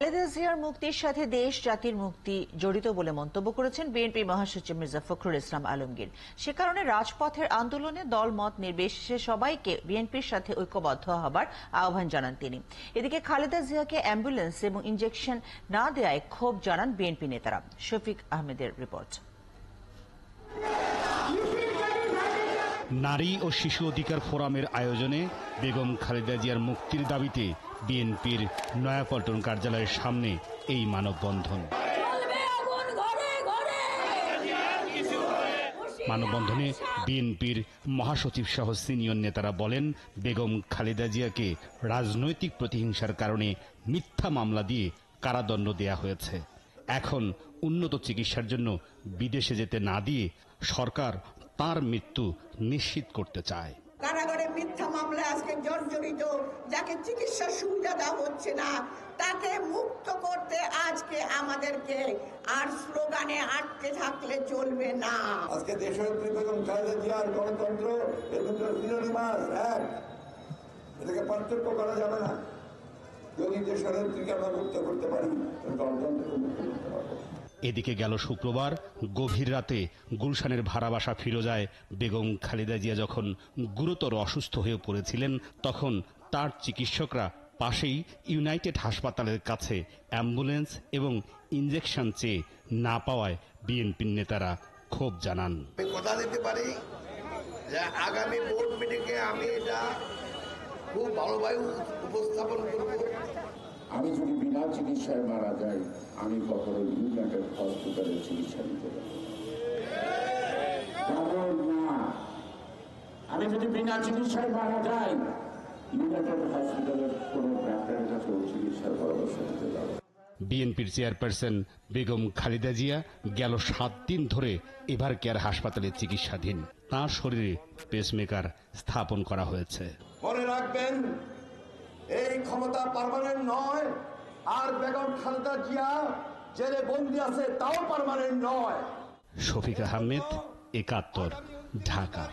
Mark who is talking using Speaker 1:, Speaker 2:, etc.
Speaker 1: খালেদা জিয়ার মুক্তির সাথে দেশ জাতির মুক্তি জড়িত বলে মন্তব্য করেছেন বিএনপি মহাসচিব মির্জা ফখরুল ইসলাম আলমগীর। সে কারণে রাজপথের আন্দোলনে দল মত নির্বিশেষে সবাইকে বিএনপির সাথে ঐক্যবদ্ধ হবার আহ্বান জানান তিনি। এদিকে খালেদা জিয়াকে অ্যাম্বুলেন্স এবং ইনজেকশন না দেওয়ায় ক্ষোভ জানান বিএনপি নেতারা। শফিক আহমেদের রিপোর্ট।
Speaker 2: নারী ও শিশু অধিকার ফোরামের আয়োজনে বেগম খালেদা জিয়ার মুক্তির দাবিতে বিএনপির নয়াপল্টন কার্যালয়ের সামনে এই মানববন্ধন। মানববন্ধনে বিএনপির মহাসচিব সহ সিনিয়র নেতারা বলেন, বেগম খালেদা জিয়াকে রাজনৈতিক প্রতিহিংসার কারণে মিথ্যা মামলা দিয়ে কারাদণ্ড দেয়া হয়েছে। এখন উন্নত চিকিৎসার জন্য বিদেশে যেতে না দিয়ে সরকার তার মৃত্যু নিশ্চিত করতে চায়।
Speaker 3: কারাগারে মিথ্যা মামলায় আজকে জর্জরিত, যাকে চিকিৎসার সুবিধা দেওয়া হচ্ছে না, তাকে মুক্ত করতে আজকে আমাদেরকে আর স্লোগানে আটকে থাকলে চলবে না।
Speaker 4: আজকে দেশনেত্রী বেগম খালেদা জিয়ার গণতন্ত্র এর দুটো সিনোনিমাস এক, এটাকে পার্থক্য করা যাবে না। যদি দেশনেত্রীকে আমরা মুক্ত করতে পারি, গণতন্ত্রকে মুক্ত করতে পারবো।
Speaker 2: এদিকে গেল শুক্রবার গভীর রাতে গুলশানের ভাড়া বাসা ফিরোজায় বেগম খালেদা জিয়া যখন গুরুতর অসুস্থ হয়ে পড়েছিলেন, তখন তার চিকিৎসকরা পাশেই ইউনাইটেড হাসপাতালের কাছে অ্যাম্বুলেন্স এবং ইনজেকশন চেয়ে না পাওয়ায় বিএনপির নেতারা ক্ষোভ জানান।
Speaker 4: আমি কথা দিতে পারি যে আগামী বোর্ড মিটিংয়ে আমি এটা খুব ভালোভাবে উপস্থাপন করব।
Speaker 5: আমি যদি বিনা চিকিৎসায় মারা যাই, আমি কখনো ইউনাইটেড হসপিটালের চিকিৎসা নিতে পারবো না। আমি যদি বিনা চিকিৎসায় মারা যাই, ইউনাইটেড হসপিটালের কোনো ডাক্তারের কাছে চিকিৎসার পরামর্শ নিতে পারবো।
Speaker 2: বিএনপির চেয়ারপারসন বেগম খালেদা জিয়া গেল 7 দিন ধরে এভার কেয়ার হাসপাতালে চিকিৎসাধীন। তাঁর শরীরে পেসমেকার স্থাপন করা হয়েছে।
Speaker 4: মনে রাখবেন, এই ক্ষমতা পার্মানেন্ট নয়, আর বেগম খালেদা জিয়া জেলে বন্দী আছে তাও পার্মানেন্ট নয়।
Speaker 2: শফিক আহমেদ, ৭১, ঢাকা।